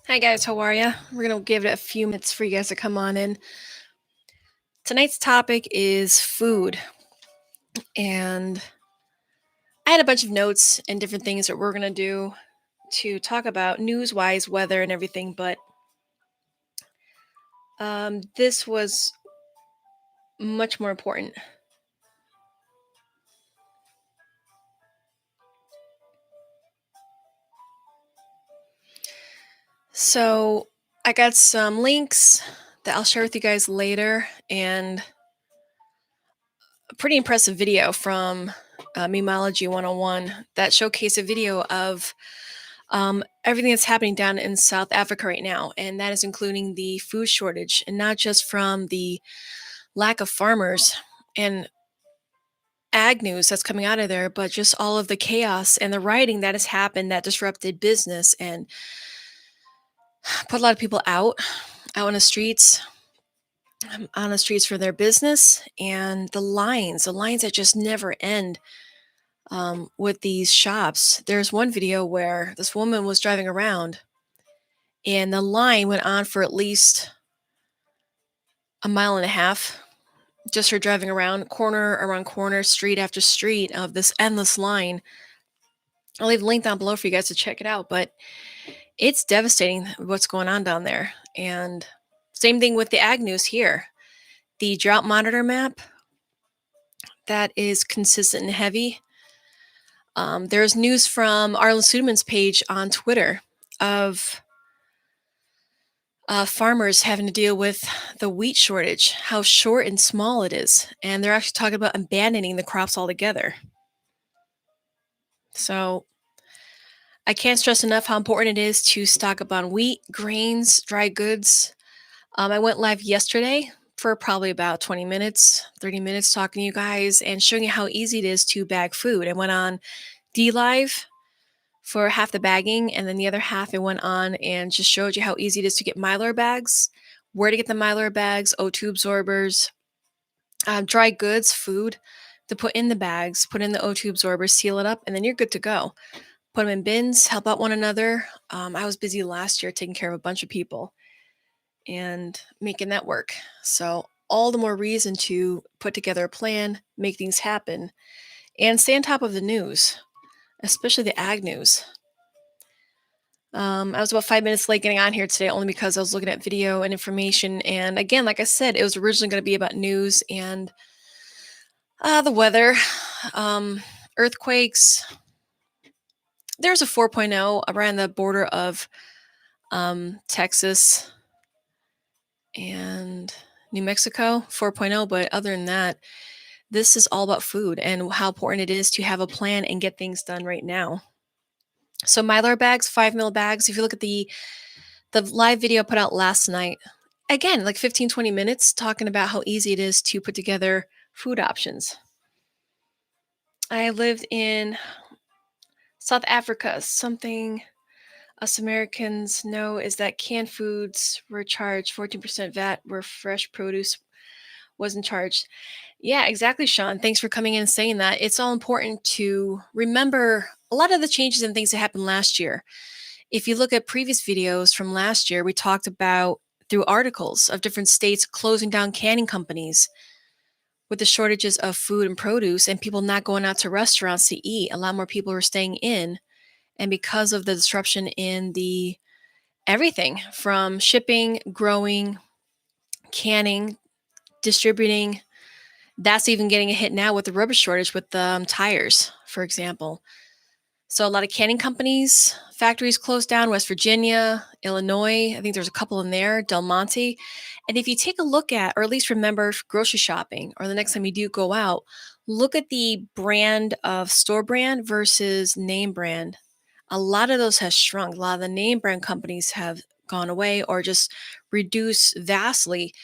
Hi guys, how are ya? We're gonna give it a few minutes for you guys to come on in. Tonight's topic is food, and I had a bunch of notes and different things that we're gonna do to talk about news-wise, weather, and everything. But this was much more important. So I got some links that I'll share with you guys later, and a pretty impressive video from Memology 101 that showcased a video of everything that's happening down in South Africa right now, and that is including the food shortage, and not just from the lack of farmers and ag news that's coming out of there, but just all of the chaos and the rioting that has happened that disrupted business and put a lot of people out on the streets for their business, and the lines that just never end with these shops. There's one video where this woman was driving around and the line went on for at least a mile and a half, just her driving around corner around corner, street after street of this endless line. I'll leave a link down below for you guys to check it out, but it's devastating what's going on down there. And same thing with the ag news here. The drought monitor map that is consistent and heavy. There's news from Arlen Suderman's page on Twitter of farmers having to deal with the wheat shortage, how short and small it is. And they're actually talking about abandoning the crops altogether. So I can't stress enough how important it is to stock up on wheat, grains, dry goods. I went live yesterday for probably about 20 minutes, 30 minutes talking to you guys and showing you how easy it is to bag food. I went on DLive for half the bagging, and then the other half I went on and just showed you how easy it is to get Mylar bags, where to get the Mylar bags, O2 absorbers, dry goods, food to put in the bags, put in the O2 absorbers, seal it up, and then you're good to go. Put them in bins, help out one another. I was busy last year taking care of a bunch of people and making that work. So all the more reason to put together a plan, make things happen, and stay on top of the news, especially the ag news. I was about 5 minutes late getting on here today only because I was looking at video and information. And again, like I said, it was originally going to be about news and the weather, earthquakes. There's a 4.0 around the border of Texas and New Mexico, 4.0. But other than that, this is all about food and how important it is to have a plan and get things done right now. So Mylar bags, 5 mil bags. If you look at the live video I put out last night, again, like 15, 20 minutes talking about how easy it is to put together food options. I lived in South Africa. Something us Americans know is that canned foods were charged 14% VAT, where fresh produce wasn't charged. Yeah, exactly, Sean. Thanks for coming in and saying that. It's all important to remember a lot of the changes and things that happened last year. If you look at previous videos from last year, we talked about through articles of different states closing down canning companies with the shortages of food and produce and people not going out to restaurants to eat. A lot more people were staying in. And because of the disruption in the everything from shipping, growing, canning, distributing, that's even getting a hit now with the rubber shortage with the tires, for example. So a lot of canning companies, factories closed down, West Virginia, Illinois. I think there's a couple in there, Del Monte. And if you take a look at, or at least remember grocery shopping, or the next time you do go out, look at the brand of store brand versus name brand. A lot of those has shrunk. A lot of the name brand companies have gone away or just reduced vastly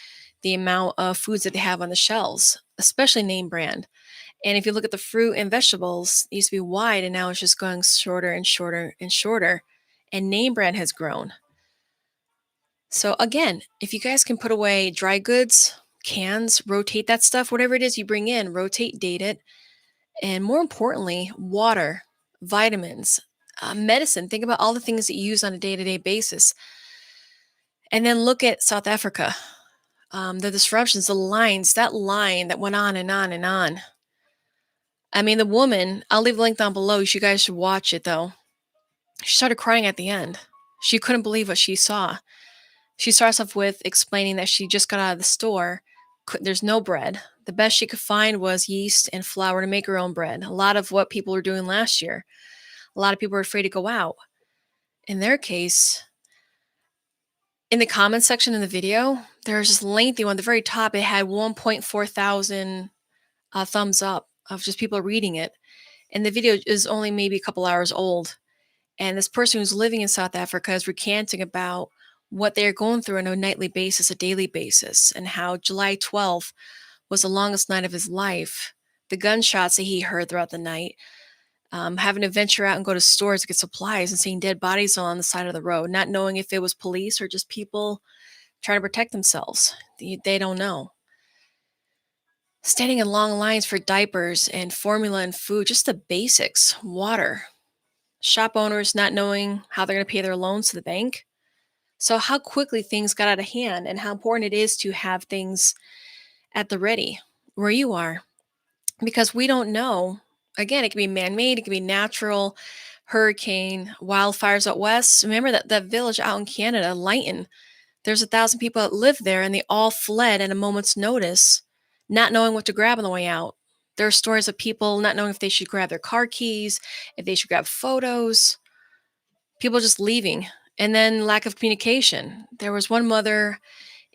the amount of foods that they have on the shelves, especially name brand. And if you look at the fruit and vegetables, it used to be wide and now it's just going shorter and shorter and shorter. And name brand has grown. So again, if you guys can put away dry goods, cans, rotate that stuff, whatever it is you bring in, rotate, date it. And more importantly, water, vitamins, medicine. Think about all the things that you use on a day-to-day basis. And then look at South Africa. The disruptions, the lines, that line that went on and on and on. I mean, the woman, I'll leave the link down below. You guys should watch it though. She started crying at the end. She couldn't believe what she saw. She starts off with explaining that she just got out of the store. There's no bread. The best she could find was yeast and flour to make her own bread. A lot of what people were doing last year. A lot of people were afraid to go out. In their case, in the comments section in the video, there's this lengthy one. At the very top, it had 1.4 thousand thumbs up of just people reading it. And the video is only maybe a couple hours old. And this person who's living in South Africa is recanting about what they're going through on a nightly basis, a daily basis, and how July 12th was the longest night of his life. The gunshots that he heard throughout the night, having to venture out and go to stores to get supplies and seeing dead bodies on the side of the road, not knowing if it was police or just people trying to protect themselves. They don't know. Standing in long lines for diapers and formula and food, just the basics, water. Shop owners not knowing how they're going to pay their loans to the bank. So, how quickly things got out of hand and how important it is to have things at the ready where you are. Because we don't know. Again, it can be man made, it can be natural, hurricane, wildfires out west. Remember that village out in Canada, Lighton, there's 1,000 people that live there and they all fled at a moment's notice, not knowing what to grab on the way out. There are stories of people not knowing if they should grab their car keys, if they should grab photos, people just leaving. And then lack of communication. There was one mother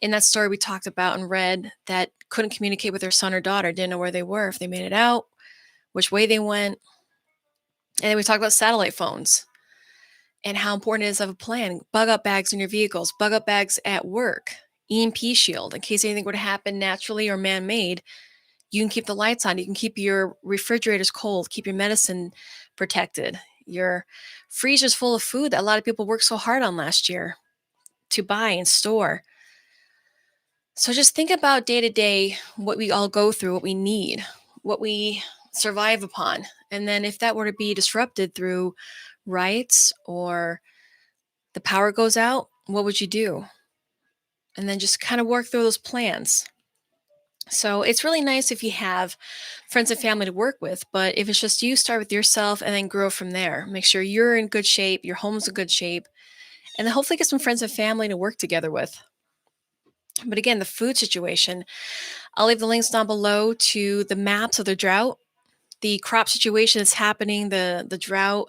in that story we talked about and read that couldn't communicate with their son or daughter, didn't know where they were, if they made it out, which way they went. And then we talked about satellite phones and how important it is to have a plan. Bug up bags in your vehicles, bug up bags at work, EMPShield, in case anything were to happen naturally or man-made. You can keep the lights on. You can keep your refrigerators cold, keep your medicine protected. Your freezer's full of food that a lot of people worked so hard on last year to buy and store. So just think about day to day what we all go through, what we need, what we survive upon. And then if that were to be disrupted through riots or the power goes out, what would you do? And then just kind of work through those plans. So it's really nice if you have friends and family to work with, but if it's just you, start with yourself and then grow from there. Make sure you're in good shape, your home's in good shape, and then hopefully get some friends and family to work together with. But again, the food situation, I'll leave the links down below to the maps of the drought, the crop situation that's happening, the drought,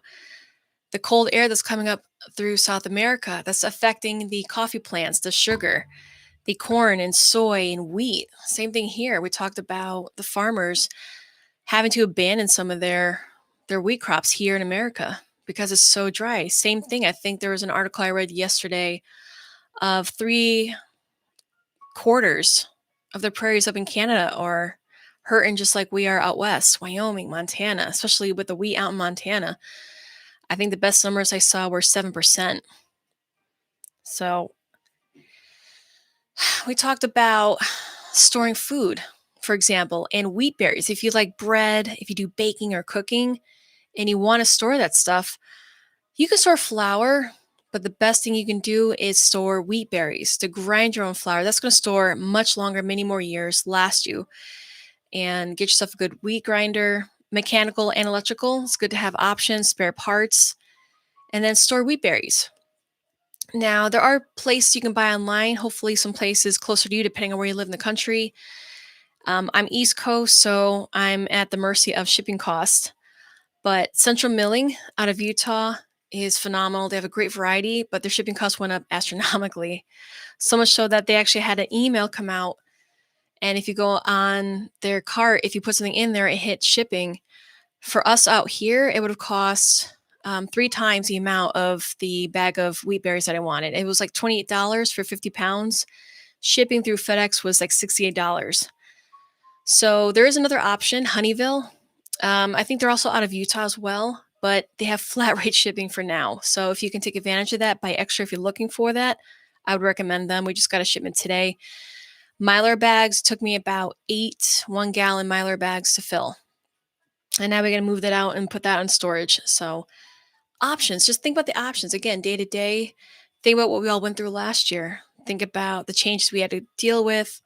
the cold air that's coming up through South America that's affecting the coffee plants, the sugar, the corn and soy and wheat. Same thing here. We talked about the farmers having to abandon some of their wheat crops here in America because it's so dry. Same thing. I think there was an article I read yesterday of 3/4 of the prairies up in Canada are hurting just like we are out west, Wyoming, Montana, especially with the wheat out in Montana. I think the best numbers I saw were 7%. So we talked about storing food, for example, and wheat berries. If you like bread, if you do baking or cooking, and you want to store that stuff, you can store flour, but the best thing you can do is store wheat berries to grind your own flour. That's going to store much longer, many more years, last you. And get yourself a good wheat grinder, mechanical and electrical. It's good to have options, spare parts, and then store wheat berries. Now, there are places you can buy online, hopefully some places closer to you, depending on where you live in the country. I'm East Coast, so I'm at the mercy of shipping costs. But Central Milling out of Utah is phenomenal. They have a great variety, but their shipping costs went up astronomically. So much so that they actually had an email come out. And if you go on their cart, if you put something in there, it hits shipping. For us out here, it would have cost 3 times the amount of the bag of wheat berries that I wanted. It was like $28 for 50 pounds. Shipping through FedEx was like $68. So there is another option, Honeyville. I think they're also out of Utah as well, but they have flat rate shipping for now. So if you can take advantage of that, buy extra if you're looking for that, I would recommend them. We just got a shipment today. Mylar bags took me about 8 1-gallon Mylar bags to fill. And now we're going to move that out and put that on storage. So options, just think about the options. Again, day to day, think about what we all went through last year. Think about the changes we had to deal with.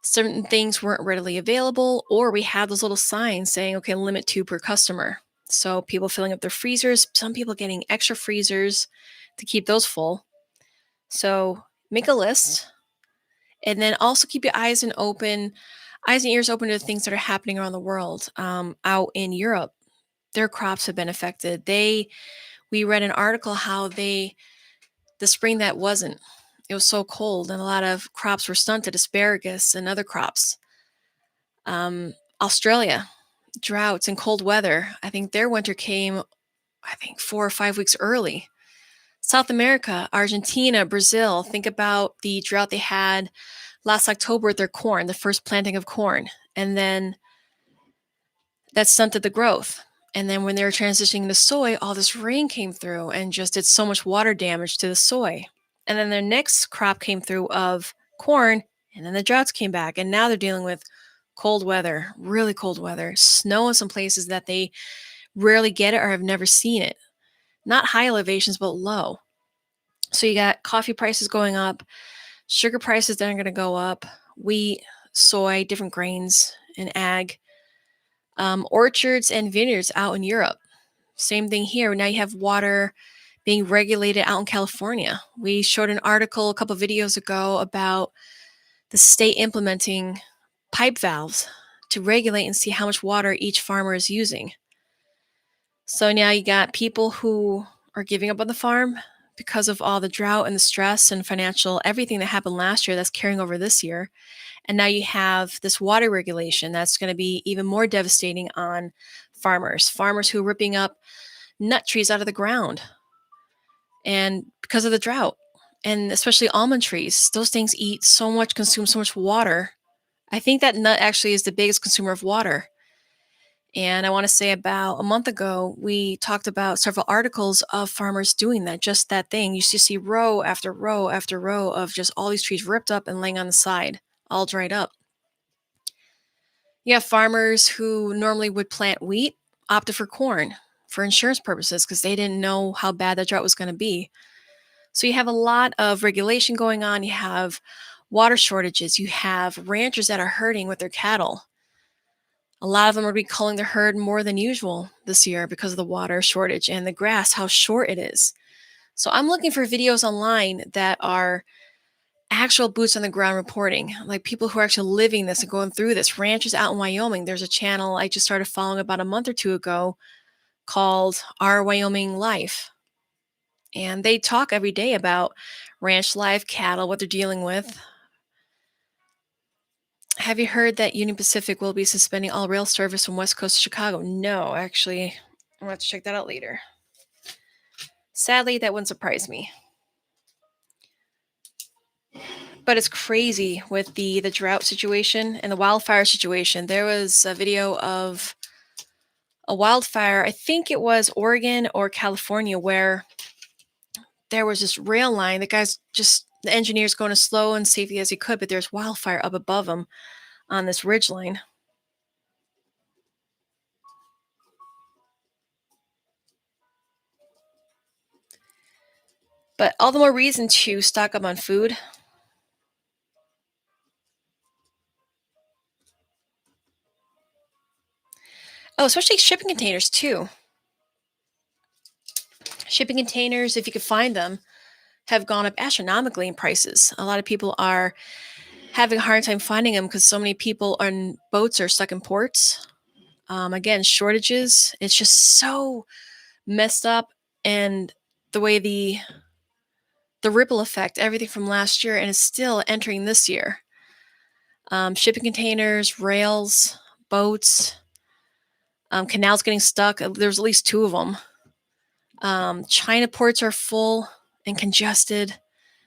Certain things weren't readily available, or we had those little signs saying, okay, limit 2 per customer. So people filling up their freezers, some people getting extra freezers to keep those full. So make a list, and then also keep your eyes and ears open to the things that are happening around the world. Out in Europe, their crops have been affected. We read an article how the spring that wasn't, it was so cold and a lot of crops were stunted, asparagus and other crops. Australia, droughts and cold weather. I think their winter came, 4 or 5 weeks early. South America, Argentina, Brazil. Think about the drought they had last October with their corn, the first planting of corn. And then that stunted the growth. And then when they were transitioning to soy, all this rain came through and just did so much water damage to the soy. And then their next crop came through of corn, and then the droughts came back. And now they're dealing with cold weather, really cold weather, snow in some places that they rarely get it or have never seen it. Not high elevations, but low. So you got coffee prices going up, sugar prices that are going to go up, wheat, soy, different grains, and ag. Orchards and vineyards out in Europe. Same thing here. Now you have water being regulated out in California. We showed an article a couple of videos ago about the state implementing pipe valves to regulate and see how much water each farmer is using. So now you got people who are giving up on the farm because of all the drought and the stress and financial everything that happened last year that's carrying over this year. And now you have this water regulation that's going to be even more devastating on farmers who are ripping up nut trees out of the ground. And because of the drought, and especially almond trees, those things consume so much water. I think that nut actually is the biggest consumer of water. And I want to say about a month ago, we talked about several articles of farmers doing that, just that thing. You used to see row after row after row of just all these trees ripped up and laying on the side, all dried up. You have farmers who normally would plant wheat, opted for corn for insurance purposes because they didn't know how bad that drought was going to be. So you have a lot of regulation going on. You have water shortages. You have ranchers that are herding with their cattle. A lot of them are be culling their herd more than usual this year because of the water shortage and the grass, how short it is. So I'm looking for videos online that are actual boots on the ground reporting, like people who are actually living this and going through this. Ranchers out in Wyoming. There's a channel I just started following about a month or two ago called Our Wyoming Life. And they talk every day about ranch life, cattle, what they're dealing with. Have you heard that Union Pacific will be suspending all rail service from West Coast to Chicago? No, actually, I'm going to have to check that out later. Sadly, that wouldn't surprise me. But it's crazy with the drought situation and the wildfire situation. There was a video of a wildfire, I think it was Oregon or California, where there was this rail line. The engineer's going as slow and safely as he could, but there's wildfire up above him on this ridge line. But all the more reason to stock up on food. Oh, especially shipping containers too. Shipping containers, if you could find them, have gone up astronomically in prices. A lot of people are having a hard time finding them because so many people on boats are stuck in ports. Again, shortages. It's just so messed up, and the way the ripple effect, everything from last year, and it's still entering this year. Shipping containers, rails, boats, canals getting stuck. There's at least 2 of them. China ports are full and congested.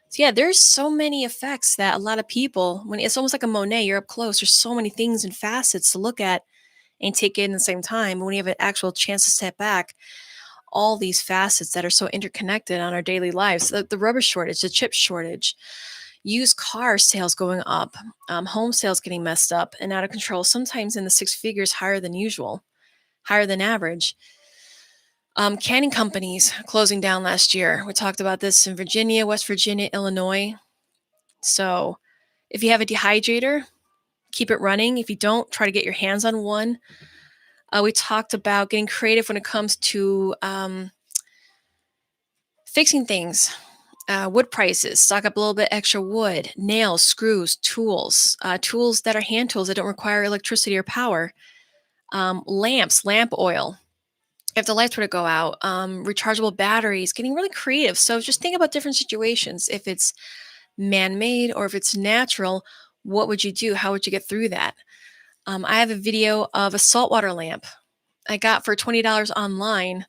So yeah, there's so many effects that a lot of people, when it's almost like a Monet, you're up close. There's so many things and facets to look at and take in at the same time. When you have an actual chance to step back, all these facets that are so interconnected on our daily lives, the rubber shortage, the chip shortage, used car sales going up, home sales getting messed up and out of control, sometimes in the 6 figures, higher than usual, higher than average. Canning companies closing down last year. We talked about this in Virginia, West Virginia, Illinois. So if you have a dehydrator, keep it running. If you don't, try to get your hands on one. We talked about getting creative when it comes to fixing things. Wood prices, stock up a little bit extra wood, nails, screws, tools that are hand tools that don't require electricity or power, lamps, lamp oil. If the lights were to go out, rechargeable batteries, getting really creative. So just think about different situations. If it's man-made or if it's natural, what would you do? How would you get through that? I have a video of a saltwater lamp I got for $20 online,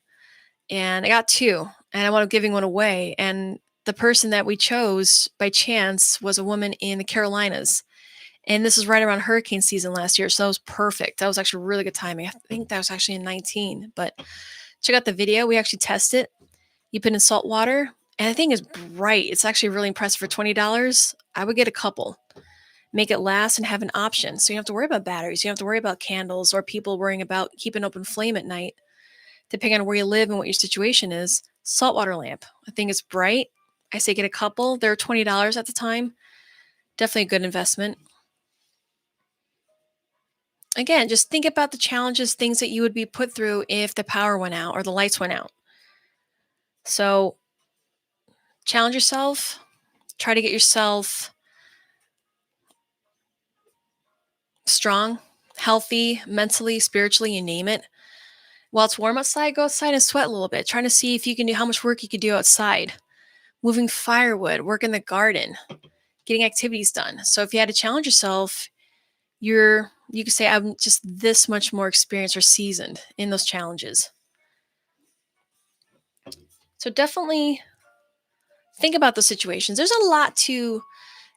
and I got two, and I wound up giving one away. And the person that we chose by chance was a woman in the Carolinas. And this was right around hurricane season last year. So that was perfect. That was actually really good timing. I think that was actually in 19. But check out the video. We actually test it. You put in salt water, and the thing is bright. It's actually really impressive for $20. I would get a couple. Make it last and have an option. So you don't have to worry about batteries. You don't have to worry about candles or people worrying about keeping open flame at night. Depending on where you live and what your situation is, saltwater lamp. I think it's bright. I say get a couple. They're $20 at the time. Definitely a good investment. Again, just think about the challenges, things that you would be put through if the power went out or the lights went out. So challenge yourself. Try to get yourself strong, healthy, mentally, spiritually, you name it. While it's warm outside, go outside and sweat a little bit, trying to see if you can do how much work you could do outside. Moving firewood, work in the garden, getting activities done. So if you had to challenge yourself, you could say, I'm just this much more experienced or seasoned in those challenges. So definitely think about those situations. There's a lot to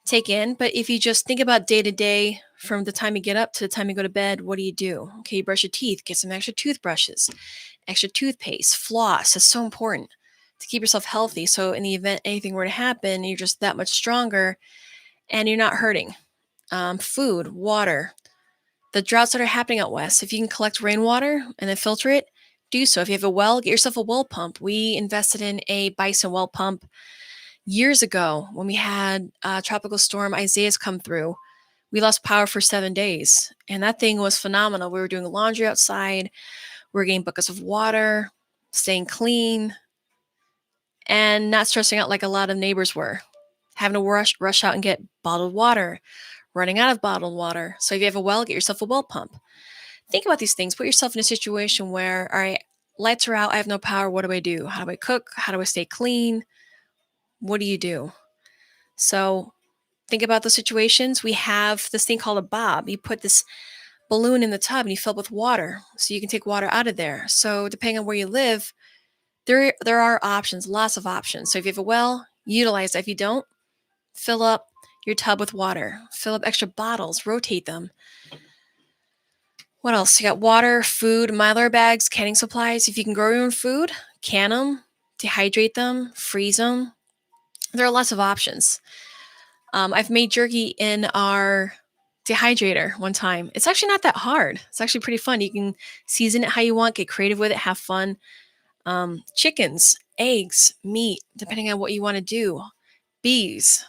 take in, but if you just think about day to day, from the time you get up to the time you go to bed, what do you do? Okay, you brush your teeth, get some extra toothbrushes, extra toothpaste, floss. That's so important to keep yourself healthy. So in the event anything were to happen, you're just that much stronger and you're not hurting. Food, water, the droughts that are happening out west. If you can collect rainwater and then filter it, do so. If you have a well, get yourself a well pump. We invested in a Bison well pump years ago when we had Tropical Storm Isaiah's come through. We lost power for 7 days, and that thing was phenomenal. We were doing laundry outside. We were getting buckets of water, staying clean, and not stressing out like a lot of neighbors were, having to rush out and get bottled water, running out of bottled water. So if you have a well, get yourself a well pump. Think about these things. Put yourself in a situation where, all right, lights are out. I have no power. What do I do? How do I cook? How do I stay clean? What do you do? So think about those situations. We have this thing called a bob. You put this balloon in the tub and you fill it with water so you can take water out of there. So depending on where you live, there are options, lots of options. So if you have a well, utilize that. If you don't, fill up your tub with water. Fill up extra bottles, rotate them. What else? You got water, food, Mylar bags, canning supplies. If you can grow your own food, can them, dehydrate them, freeze them. There are lots of options. I've made jerky in our dehydrator one time. It's actually not that hard. It's actually pretty fun. You can season it how you want, get creative with it, have fun. Chickens, eggs, meat, depending on what you want to do. Bees.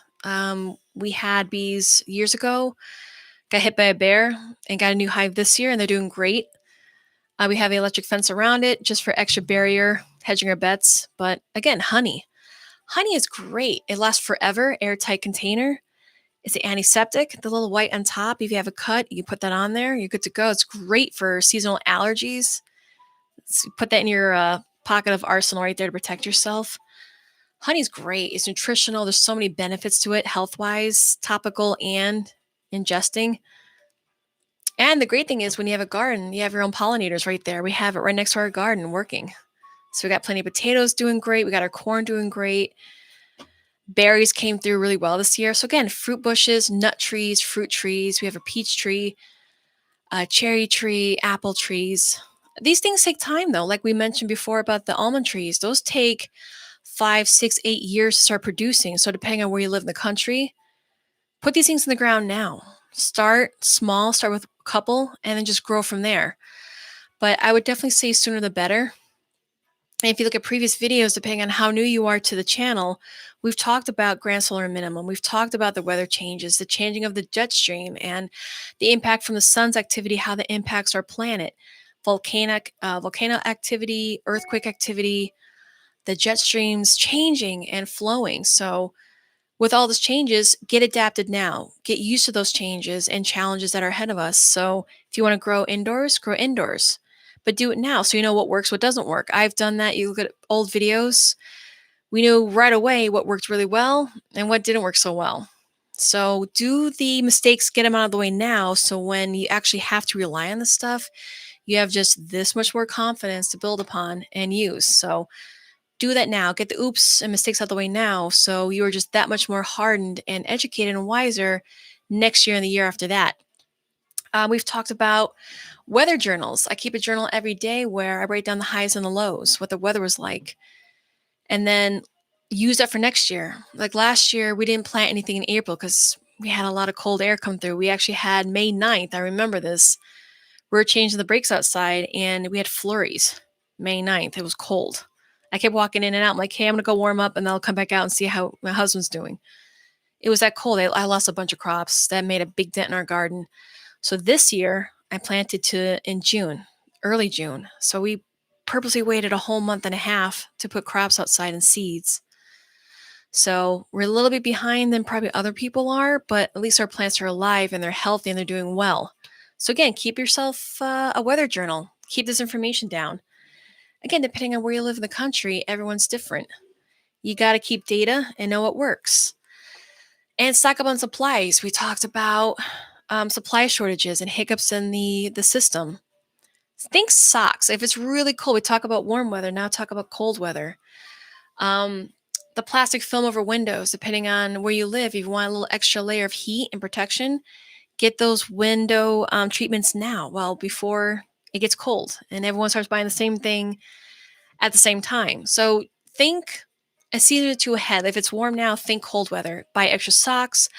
We had bees years ago, got hit by a bear and got a new hive this year, and they're doing great. We have an electric fence around it just for extra barrier, hedging our bets. But again, honey. Honey is great. It lasts forever, airtight container. It's an antiseptic, the little white on top. If you have a cut, you put that on there. You're good to go. It's great for seasonal allergies. Put that in your pocket of arsenal right there to protect yourself. Honey's great. It's nutritional. There's so many benefits to it, health-wise, topical and ingesting. And the great thing is when you have a garden, you have your own pollinators right there. We have it right next to our garden working. So we got plenty of potatoes doing great. We got our corn doing great. Berries came through really well this year. So again, fruit bushes, nut trees, fruit trees. We have a peach tree, a cherry tree, apple trees. These things take time though. Like we mentioned before about the almond trees, those take 5, 6, 8 years to start producing. So depending on where you live in the country, put these things in the ground now. Start small, start with a couple, and then just grow from there. But I would definitely say sooner the better. And if you look at previous videos, depending on how new you are to the channel, we've talked about grand solar minimum. We've talked about the weather changes, the changing of the jet stream, and the impact from the sun's activity, how that impacts our planet. Volcano activity, earthquake activity, the jet streams changing and flowing. So with all those changes, get adapted now. Get used to those changes and challenges that are ahead of us. So if you want to grow indoors, but do it now so you know what works, what doesn't work. I've done that. You look at old videos, we knew right away what worked really well and what didn't work so well. So do the mistakes, get them out of the way now. So when you actually have to rely on this stuff, you have just this much more confidence to build upon and use. So do that now. Get the oops and mistakes out of the way now. So you are just that much more hardened and educated and wiser next year and the year after that. We've talked about weather journals. I keep a journal every day where I write down the highs and the lows, what the weather was like, and then use that for next year. Like last year, we didn't plant anything in April because we had a lot of cold air come through. We actually had May 9th. I remember this. We were changing the brakes outside and we had flurries. May 9th. It was cold. I kept walking in and out. I'm like, hey, I'm going to go warm up and then I'll come back out and see how my husband's doing. It was that cold. I lost a bunch of crops. That made a big dent in our garden. So this year, I planted in June, early June. So we purposely waited a whole month and a half to put crops outside and seeds. So we're a little bit behind than probably other people are, but at least our plants are alive and they're healthy and they're doing well. So again, keep yourself a weather journal. Keep this information down. Again, depending on where you live in the country, everyone's different. You got to keep data and know what works. And stock up on supplies. We talked about supply shortages and hiccups in the system. Think socks. If it's really cold, we talk about warm weather. Now talk about cold weather. The plastic film over windows, depending on where you live, if you want a little extra layer of heat and protection, get those window treatments now, well, before it gets cold and everyone starts buying the same thing at the same time. So think a season or two ahead. If it's warm now, think cold weather. Buy extra socks,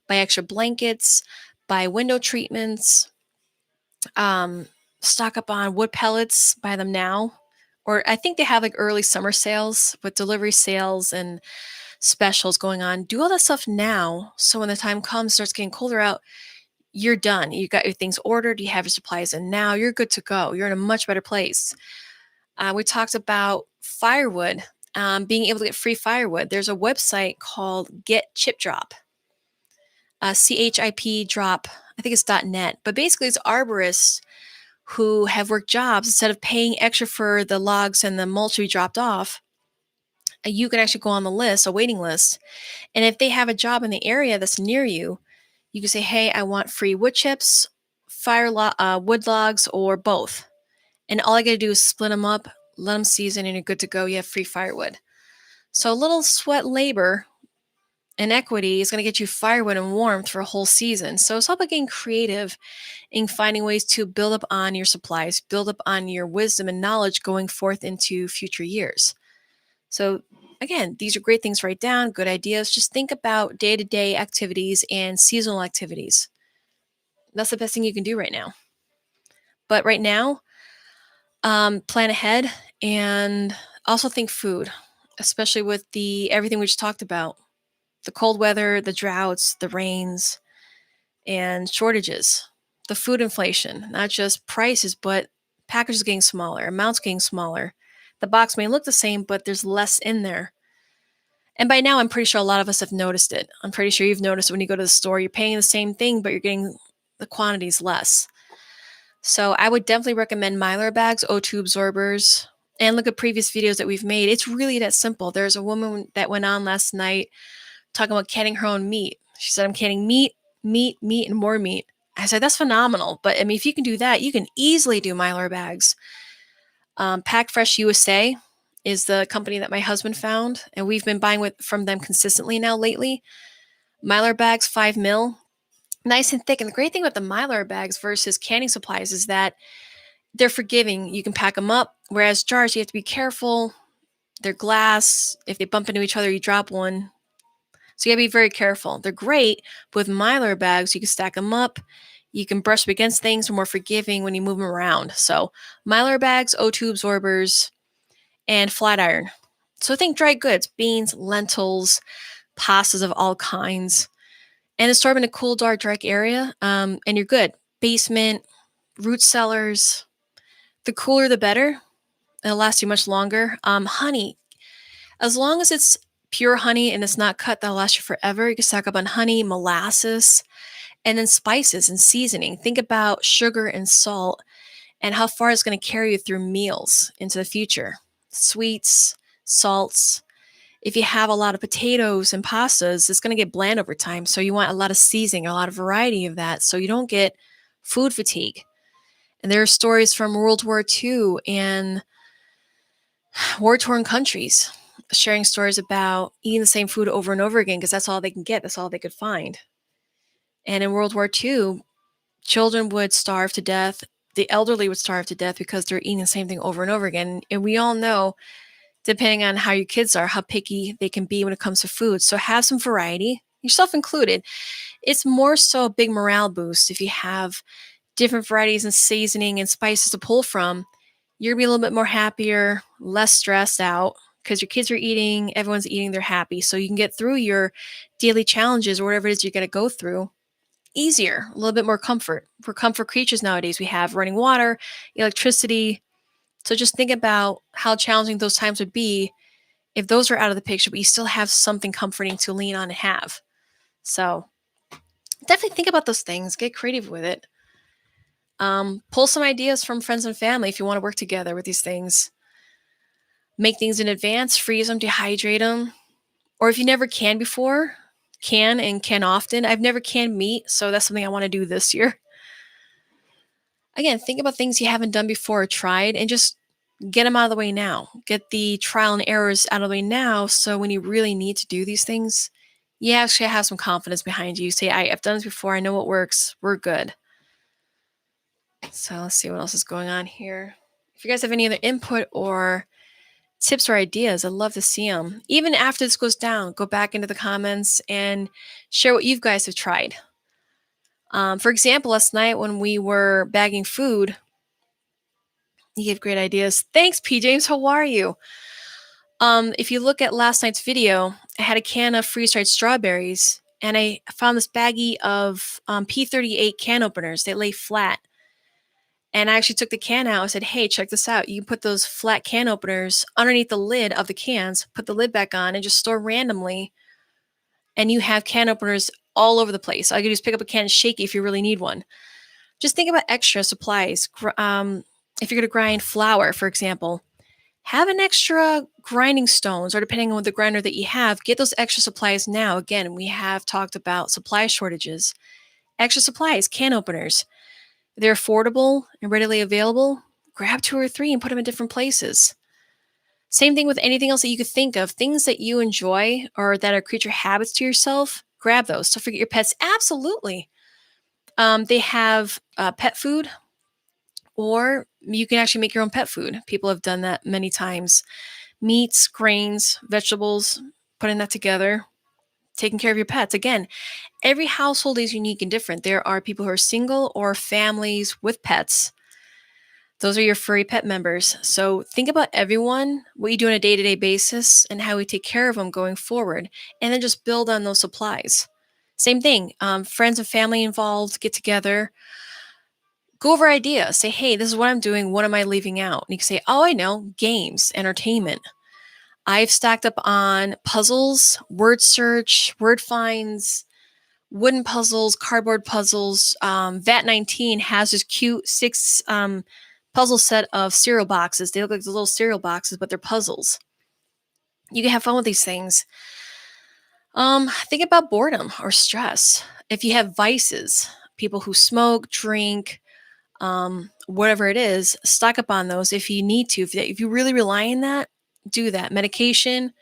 buy extra blankets, buy window treatments, stock up on wood pellets, buy them now. Or I think they have like early summer sales with delivery sales and specials going on. Do all that stuff now so when the time comes, starts getting colder out, you're done. You got your things ordered, you have your supplies, and now you're good to go. You're in a much better place. We talked about firewood, being able to get free firewood. There's a website called Get Chip Drop, CHIP drop, I think it's .net. But basically, it's arborists who have worked jobs. Instead of paying extra for the logs and the mulch to be dropped off, you can actually go on the list, a waiting list. And if they have a job in the area that's near you, you can say, hey, I want free wood chips, wood logs, or both. And all I got to do is split them up, let them season, and you're good to go. You have free firewood. So a little sweat labor and equity is going to get you firewood and warmth for a whole season. So it's all about getting creative in finding ways to build up on your supplies, build up on your wisdom and knowledge going forth into future years. So again, these are great things to write down, good ideas. Just think about day-to-day activities and seasonal activities. That's the best thing you can do right now. But right now, plan ahead and also think food, especially with everything we just talked about. The cold weather, the droughts, the rains, and shortages, the food inflation, not just prices, but packages getting smaller, amounts getting smaller. The box may look the same, but there's less in there. And by now, I'm pretty sure a lot of us have noticed it. I'm pretty sure you've noticed when you go to the store, you're paying the same thing, but you're getting the quantities less. So I would definitely recommend Mylar Bags, O2 absorbers, and look at previous videos that we've made. It's really that simple. There's a woman that went on last night talking about canning her own meat. She said, I'm canning meat, and more meat. I said, that's phenomenal. But I mean, if you can do that, you can easily do Mylar Bags. Pack Fresh USA is the company that my husband found, and we've been buying from them consistently now lately. Mylar Bags, 5 mil, nice and thick. And the great thing about the Mylar Bags versus canning supplies is that they're forgiving. You can pack them up, whereas jars, you have to be careful. They're glass. If they bump into each other, you drop one. So you gotta be very careful. They're great, but with Mylar Bags, you can stack them up. You can brush up against things. They're more forgiving when you move them around. So Mylar Bags, O2 absorbers, and flat iron. So think dry goods, beans, lentils, pastas of all kinds, and store them in a cool, dark area, and you're good. Basement, root cellars. The cooler, the better. It'll last you much longer. Honey, as long as it's pure honey and it's not cut, that'll last you forever. You can stock up on honey, molasses, and then spices and seasoning. Think about sugar and salt and how far it's going to carry you through meals into the future. Sweets, salts. If you have a lot of potatoes and pastas, it's going to get bland over time. So you want a lot of seasoning, a lot of variety of that so you don't get food fatigue. And there are stories from World War II and war-torn countries sharing stories about eating the same food over and over again because that's all they can get. That's all they could find. And in World War II, children would starve to death. The elderly would starve to death because they're eating the same thing over and over again. And we all know, depending on how your kids are, how picky they can be when it comes to food. So have some variety, yourself included. It's more so a big morale boost if you have different varieties and seasoning and spices to pull from. You're going to be a little bit more happier, less stressed out because your kids are eating, everyone's eating, they're happy. So you can get through your daily challenges or whatever it is you got to go through easier, a little bit more comfort. For comfort creatures nowadays, we have running water, electricity. So just think about how challenging those times would be if those are out of the picture, but you still have something comforting to lean on and have. So definitely think about those things. Get creative with it. Pull some ideas from friends and family if you want to work together with these things. Make things in advance, freeze them, dehydrate them. Or if you never can before, can often. I've never canned meat, so that's something I want to do this year. Again, think about things you haven't done before or tried and just get them out of the way now. Get the trial and errors out of the way now so when you really need to do these things, you actually have some confidence behind you. You say, I've done this before. I know what works. We're good. So let's see what else is going on here. If you guys have any other input or tips or ideas, I'd love to see them. Even after this goes down, go back into the comments and share what you guys have tried. For example, last night when we were bagging food, you gave great ideas. Thanks, P. James. How are you? If you look at last night's video, I had a can of freeze-dried strawberries, and I found this baggie of P38 can openers. They lay flat. And I actually took the can out and said, hey, check this out. You can put those flat can openers underneath the lid of the cans, put the lid back on, and just store randomly. And you have can openers all over the place. All you can do is pick up a can and shake it if you really need one. Just think about extra supplies. If you're going to grind flour, for example, have an extra grinding stones, or depending on the grinder that you have, get those extra supplies now. Again, we have talked about supply shortages. Extra supplies, can openers. They're affordable and readily available. Grab 2 or 3 and put them in different places. Same thing with anything else that you could think of. Things that you enjoy or that are creature habits to yourself, grab those. Don't forget your pets. Absolutely. They have pet food, or you can actually make your own pet food. People have done that many times. Meats, grains, vegetables, putting that together, taking care of your pets. Again, every household is unique and different. There are people who are single or families with pets. Those are your furry pet members. So think about everyone, what you do on a day-to-day basis, and how we take care of them going forward. And then just build on those supplies. Same thing, friends and family involved, get together. Go over ideas. Say, hey, this is what I'm doing. What am I leaving out? And you can say, oh, I know, games, entertainment. I've stacked up on puzzles, word search, word finds, wooden puzzles, cardboard puzzles. VAT19 has this cute 6 puzzle set of cereal boxes. They look like the little cereal boxes, but they're puzzles. You can have fun with these things. Think about boredom or stress. If you have vices, people who smoke, drink, whatever it is, stock up on those if you need to. If you really rely on that, do that. Medication,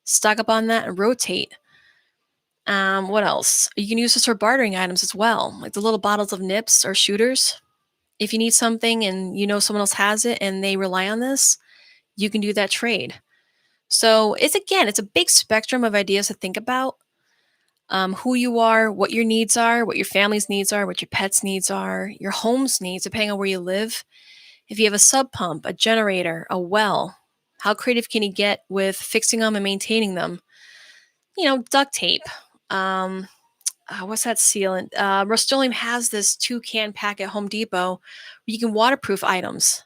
stock up on that and rotate. What else? You can use this for bartering items as well, like the little bottles of nips or shooters. If you need something and you know someone else has it and they rely on this, you can do that trade. So it's a big spectrum of ideas to think about. Who you are, what your needs are, what your family's needs are, what your pets' needs are, your home's needs, depending on where you live. If you have a sub pump, a generator, a well, How creative can you get with fixing them and maintaining them? Duct tape. Um, what's that sealant? Rust-Oleum has this 2-can pack at Home Depot where you can waterproof items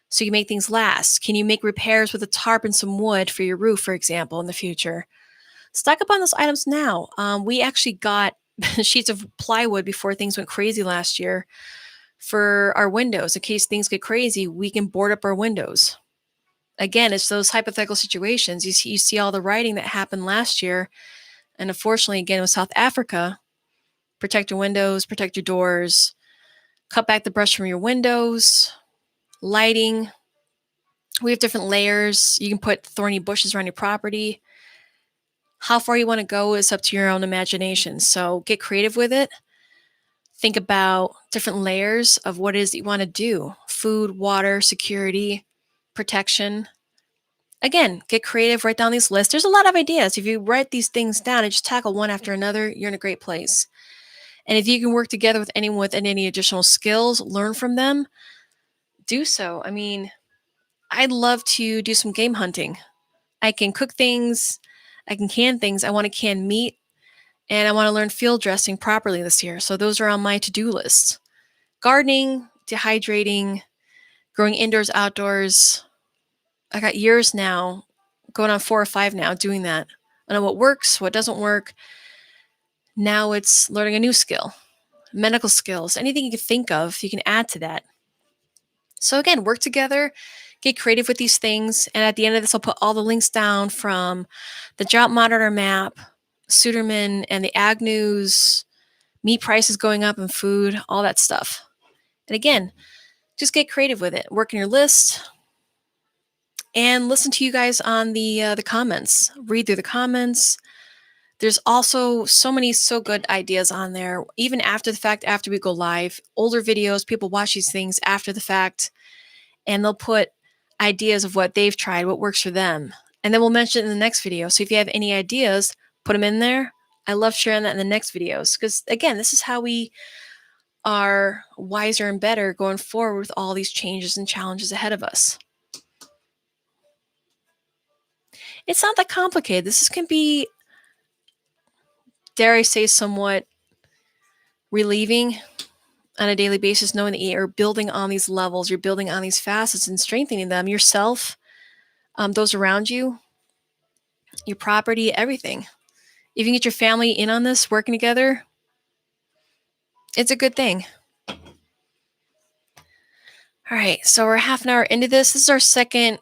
so you can make things last. Can you make repairs with a tarp and some wood for your roof, for example, in the future? Stock up on those items now. We actually got sheets of plywood before things went crazy last year for our windows. In case things get crazy, we can board up our windows. Again, it's those hypothetical situations. You see all the rioting that happened last year. And unfortunately, again, with South Africa, protect your windows, protect your doors, cut back the brush from your windows, lighting. We have different layers. You can put thorny bushes around your property. How far you want to go is up to your own imagination. So get creative with it. Think about different layers of what it is that you want to do: food, water, security, protection. Again, get creative, write down these lists. There's a lot of ideas. If you write these things down and just tackle one after another, you're in a great place. And if you can work together with anyone with any additional skills, learn from them, do so. I mean, I'd love to do some game hunting. I can cook things, I can can things. I want to can meat, and I want to learn field dressing properly this year. So those are on my to-do list. Gardening, dehydrating, growing indoors, outdoors. I got years now, going on 4 or 5 now, doing that. I know what works, what doesn't work. Now it's learning a new skill, medical skills, anything you can think of, you can add to that. So again, work together, get creative with these things. And at the end of this, I'll put all the links down from the Drought Monitor map, Suderman, and the Ag News, meat prices going up and food, all that stuff. And again, just get creative with it. Work in your list and listen to you guys on the comments. Read through the comments. There's also so many so good ideas on there, even after the fact, after we go live. Older videos, people watch these things after the fact, and they'll put ideas of what they've tried, what works for them. And then we'll mention it in the next video. So if you have any ideas, put them in there. I love sharing that in the next videos because, again, this is how we are wiser and better going forward with all these changes and challenges ahead of us. It's not that complicated. This can be, dare I say, somewhat relieving on a daily basis, knowing that you're building on these levels, you're building on these facets and strengthening them, yourself, those around you, your property, everything. If you can get your family in on this, working together, it's a good thing. All right, so we're half an hour into this. This is our second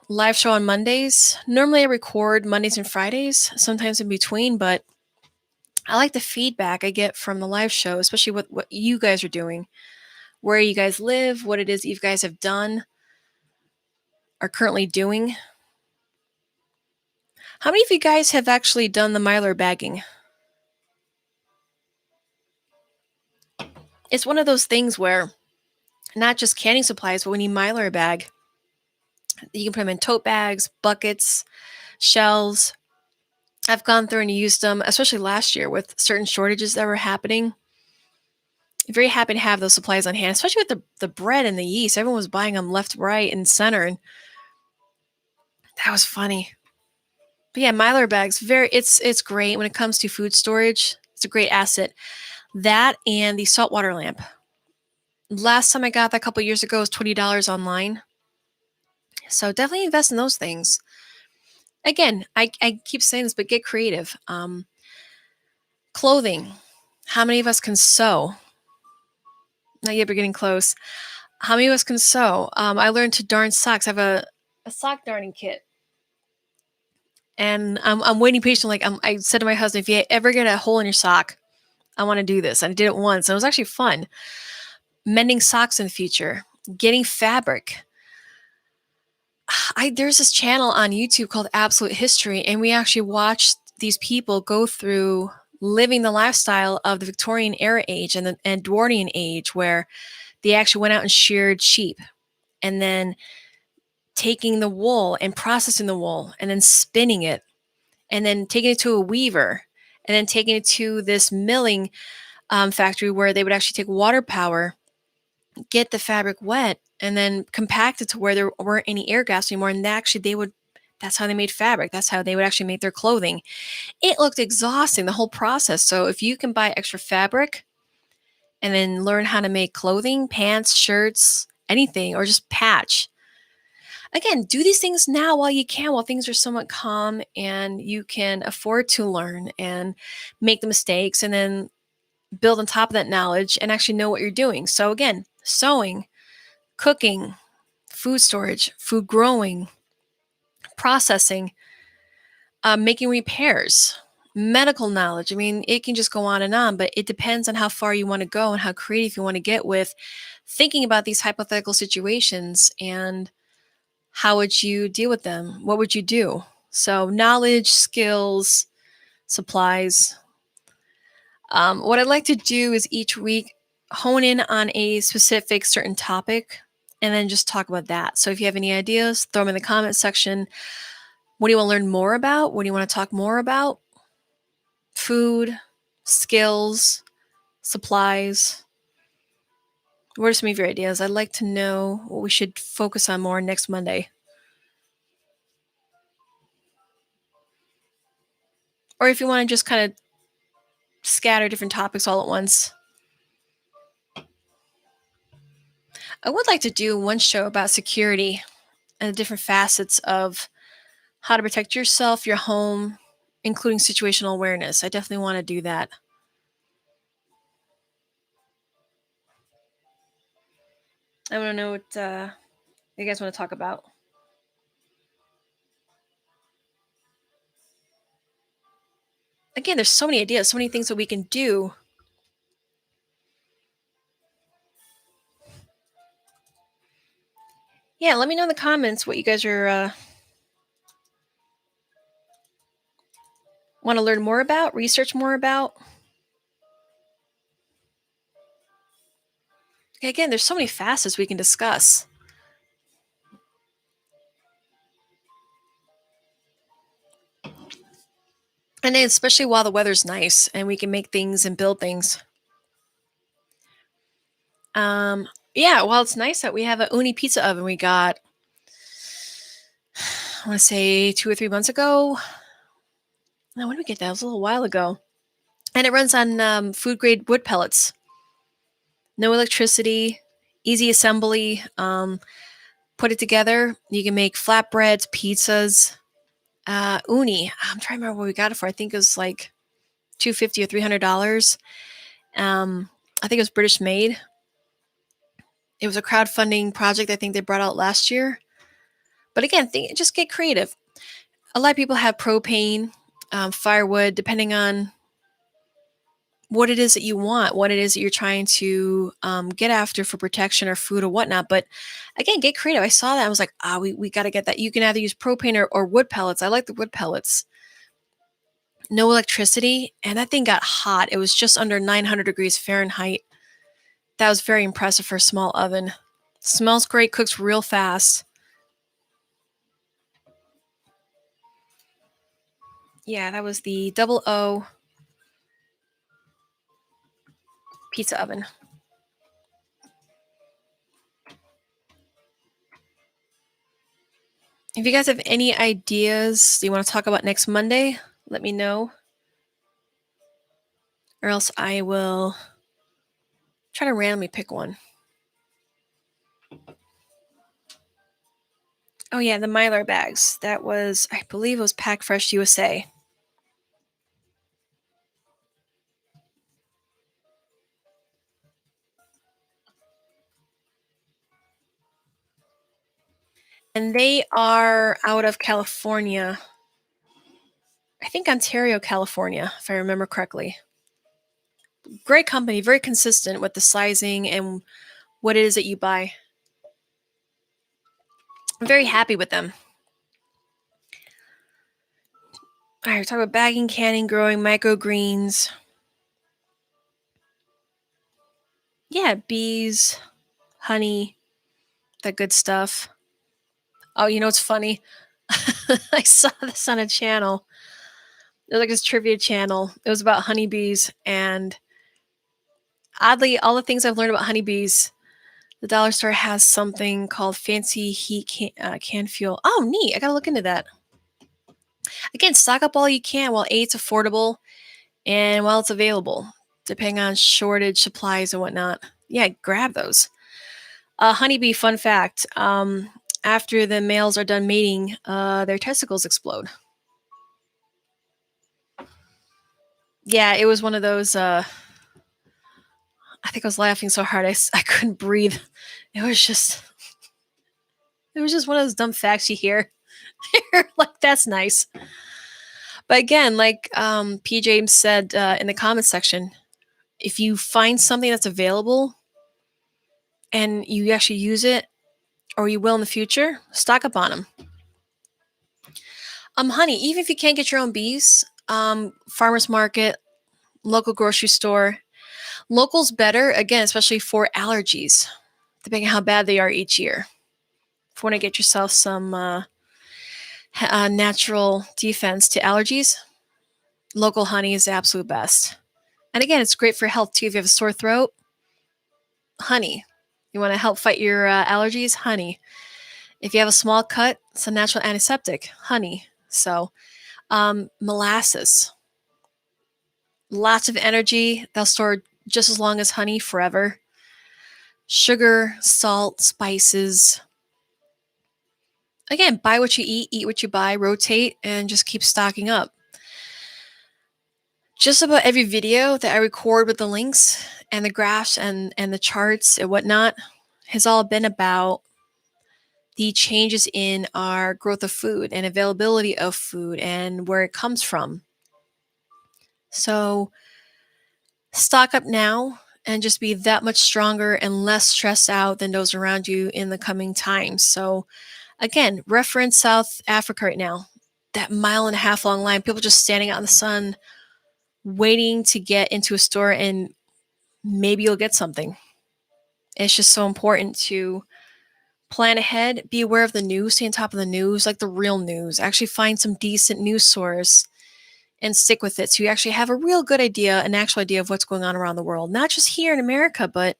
live show on Mondays. Normally I record Mondays and Fridays, sometimes in between, but I like the feedback I get from the live show, especially with what you guys are doing, where you guys live, what it is you guys have done, are currently doing. How many of you guys have actually done the Mylar bagging? It's one of those things where not just canning supplies, but when you Mylar bag, you can put them in tote bags, buckets, shells. I've gone through and used them, especially last year with certain shortages that were happening. I'm very happy to have those supplies on hand, especially with the bread and the yeast. Everyone was buying them left, right, and center, and that was funny. But yeah, Mylar bags, it's great when it comes to food storage. It's a great asset. That and the saltwater lamp. Last time I got that a couple years ago was $20 online. So definitely invest in those things. Again, I keep saying this, but get creative. Clothing. How many of us can sew? Not yet, but getting close. How many of us can sew? I learned to darn socks. I have a sock darning kit. And I'm waiting patiently. I said to my husband, if you ever get a hole in your sock, I want to do this. And I did it once. And it was actually fun. Mending socks in the future. Getting fabric. There's this channel on YouTube called Absolute History, and we actually watched these people go through living the lifestyle of the Victorian era age and the Edwardian age, where they actually went out and sheared sheep, and then taking the wool and processing the wool, and then spinning it, and then taking it to a weaver, and then taking it to this milling factory where they would actually take water power get the fabric wet and then compact it to where there weren't any air gaps anymore. And that's how they made fabric. That's how they would actually make their clothing. It looked exhausting, the whole process. So if you can buy extra fabric and then learn how to make clothing, pants, shirts, anything, or just patch. Again, do these things now while you can, while things are somewhat calm and you can afford to learn and make the mistakes and then build on top of that knowledge and actually know what you're doing. So again, sewing, cooking, food storage, food growing, processing, making repairs, medical knowledge. I mean, it can just go on, but it depends on how far you want to go and how creative you want to get with thinking about these hypothetical situations and how would you deal with them? What would you do? So, knowledge, skills, supplies. What I'd like to do is each week hone in on a specific certain topic and then just talk about that. So, if you have any ideas, throw them in the comment section. What do you want to learn more about? What do you want to talk more about? Food, skills, supplies. What are some of your ideas? I'd like to know what we should focus on more next Monday. Or if you want to just kind of scatter different topics all at once. I would like to do one show about security and the different facets of how to protect yourself, your home, including situational awareness. I definitely want to do that. I want to know what you guys want to talk about. Again, there's so many ideas, so many things that we can do. Yeah, let me know in the comments what you guys are want to learn more about, research more about. Again, there's so many facets we can discuss. And then especially while the weather's nice and we can make things and build things. Yeah, well, it's nice that we have a Uni Pizza Oven we got, I want to say 2 or 3 months ago. No, when did we get that? It was a little while ago. And it runs on food grade wood pellets. No electricity, easy assembly. Put it together. You can make flatbreads, pizzas. Uni. I'm trying to remember what we got it for. I think it was like $250 or $300. I think it was British made. It was a crowdfunding project I think they brought out last year. But again, just get creative. A lot of people have propane, firewood, depending on what it is that you want, what it is that you're trying to get after for protection or food or whatnot. But again, get creative. I saw that. I was like, we got to get that. You can either use propane or wood pellets. I like the wood pellets. No electricity. And that thing got hot. It was just under 900 degrees Fahrenheit. That was very impressive for a small oven. Smells great, cooks real fast. Yeah, that was the 00 pizza oven. If you guys have any ideas you want to talk about next Monday, let me know. Or else I will try to randomly pick one. Oh yeah, the Mylar bags. That was, I believe it was Pack Fresh USA. And they are out of California. I think Ontario, California, if I remember correctly. Great company, very consistent with the sizing and what it is that you buy. I'm very happy with them. All right, we're talking about bagging, canning, growing, microgreens. Yeah, bees, honey, that good stuff. Oh, you know what's funny? I saw this on a channel. It was like this trivia channel. It was about honeybees, and oddly, all the things I've learned about honeybees The dollar store has something called Fancy Heat Can Fuel. Oh, neat. I got to look into that. Again, stock up all you can while A, it's affordable and while it's available, depending on shortage supplies and whatnot. Yeah, grab those. Honeybee, fun fact. After the males are done mating, their testicles explode. Yeah, it was one of those. I think I was laughing so hard I couldn't breathe. It was just one of those dumb facts you hear. Like, that's nice. But again, like P. James said in the comments section, if you find something that's available and you actually use it, or you will in the future, stock up on them. Honey, even if you can't get your own bees, farmer's market, local grocery store, local's better, again, especially for allergies, depending on how bad they are each year. If you want to get yourself some natural defense to allergies, local honey is the absolute best. And again, it's great for health too. If you have a sore throat, honey. You want to help fight your allergies? Honey. If you have a small cut, it's a natural antiseptic. Honey. So, molasses. Lots of energy. They'll store just as long as honey, forever. Sugar, salt, spices. Again, buy what you eat what you buy, rotate, and just keep stocking up. Just about every video that I record with the links and the graphs and the charts and whatnot has all been about the changes in our growth of food and availability of food and where it comes from. So stock up now and just be that much stronger and less stressed out than those around you in the coming times. So again, reference South Africa right now, that 1.5 mile long line, people just standing out in the sun, waiting to get into a store, and maybe you'll get something. It's just so important to plan ahead, be aware of the news, stay on top of the news, like the real news. Actually find some decent news source and stick with it so you actually have a real good idea, an actual idea of what's going on around the world. Not just here in America, but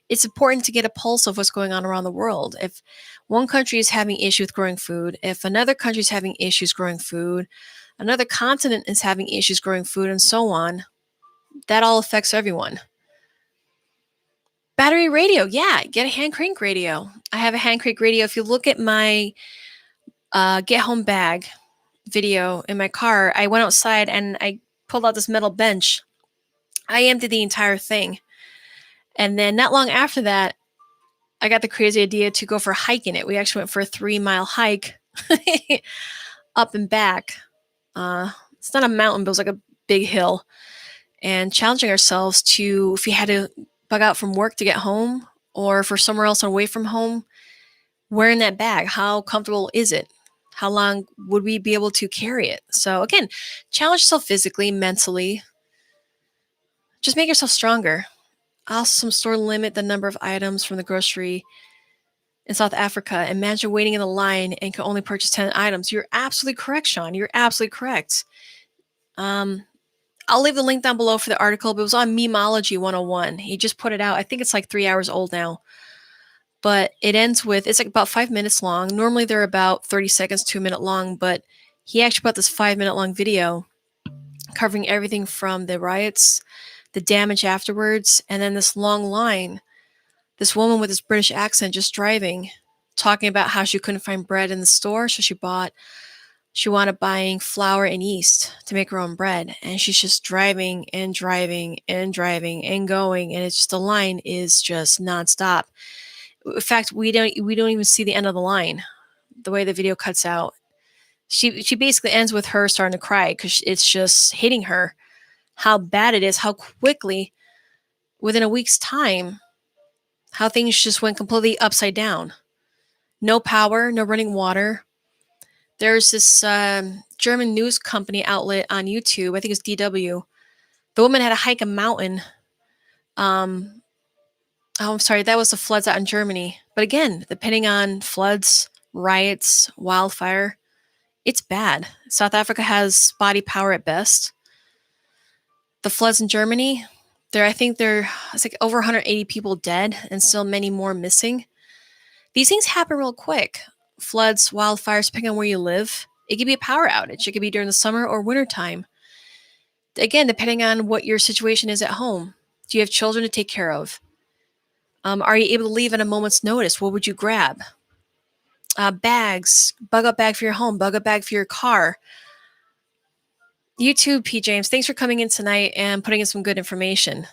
it's important to get a pulse of what's going on around the world. If one country is having issues with growing food, if another country is having issues growing food, another continent is having issues growing food, and so on, that all affects everyone. Battery radio. Yeah, get a hand crank radio. I have a hand crank radio. If you look at my get home bag video in my car, I went outside and I pulled out this metal bench. I emptied the entire thing. And then not long after that, I got the crazy idea to go for a hike in it. We actually went for a 3-mile hike up and back. It's not a mountain, but it was like a big hill. And challenging ourselves to, if we had to bug out from work to get home or for somewhere else away from home, wearing that bag, how comfortable is it? How long would we be able to carry it? So again, challenge yourself physically, mentally. Just make yourself stronger. Also, some store limit the number of items from the grocery in South Africa. Imagine waiting in the line and can only purchase 10 items. You're absolutely correct, Sean. You're absolutely correct. I'll leave the link down below for the article, but it was on Memology 101. He just put it out. I think it's like 3 hours old now. But it ends with, it's like about 5 minutes long. Normally they're about 30 seconds to a minute long, but he actually put this 5-minute long video covering everything from the riots, the damage afterwards, and then this long line. This woman with this British accent just driving, talking about how she couldn't find bread in the store, so she wanted buying flour and yeast to make her own bread. And she's just driving and driving and driving and going. And it's just, the line is just nonstop. In fact, we don't even see the end of the line, the way the video cuts out. She basically ends with her starting to cry because it's just hitting her how bad it is, how quickly, within a week's time, how things just went completely upside down. No power, no running water. There's this German news company outlet on YouTube, I think it's DW. The woman had to hike a mountain. I'm sorry, that was the floods out in Germany. But again, depending on floods, riots, wildfire, it's bad. South Africa has spotty power at best. The floods in Germany, I think it's like over 180 people dead and still many more missing. These things happen real quick. Floods, wildfires, depending on where you live. It could be a power outage. It could be during the summer or winter time. Again, depending on what your situation is at home. Do you have children to take care of? Are you able to leave at a moment's notice? What would you grab? Bags, bug up bag for your home, bug up bag for your car. You too, P. James. Thanks for coming in tonight and putting in some good information.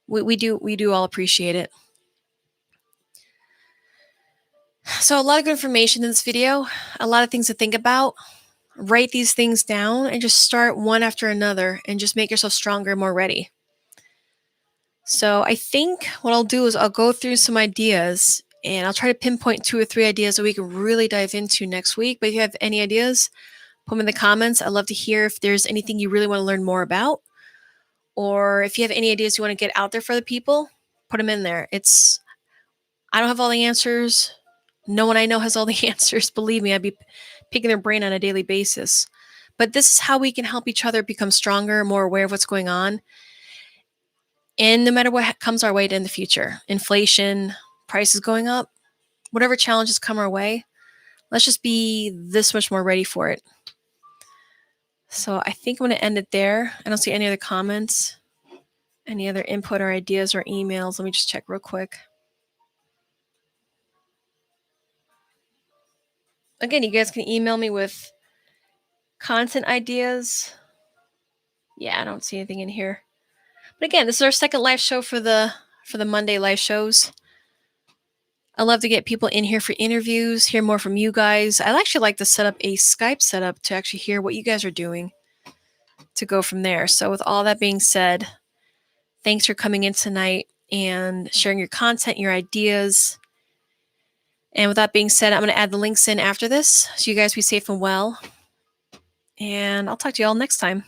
We do all appreciate it. So a lot of good information in this video, a lot of things to think about. Write these things down and just start one after another and just make yourself stronger and more ready. So I think what I'll do is I'll go through some ideas and I'll try to pinpoint 2 or 3 ideas that we can really dive into next week. But if you have any ideas, put them in the comments. I'd love to hear if there's anything you really want to learn more about. Or if you have any ideas you want to get out there for the people, put them in there. I don't have all the answers. No one I know has all the answers. Believe me, I'd be picking their brain on a daily basis. But this is how we can help each other become stronger, more aware of what's going on. And no matter what comes our way in the future, inflation, prices going up, whatever challenges come our way, let's just be this much more ready for it. So I think I'm going to end it there. I don't see any other comments, any other input or ideas or emails. Let me just check real quick. Again, you guys can email me with content ideas. Yeah, I don't see anything in here. But again, this is our second live show for the Monday live shows. I love to get people in here for interviews, hear more from you guys. I'd actually like to set up a Skype setup to actually hear what you guys are doing to go from there. So with all that being said, thanks for coming in tonight and sharing your content, your ideas. And with that being said, I'm going to add the links in after this. So you guys be safe and well. And I'll talk to you all next time.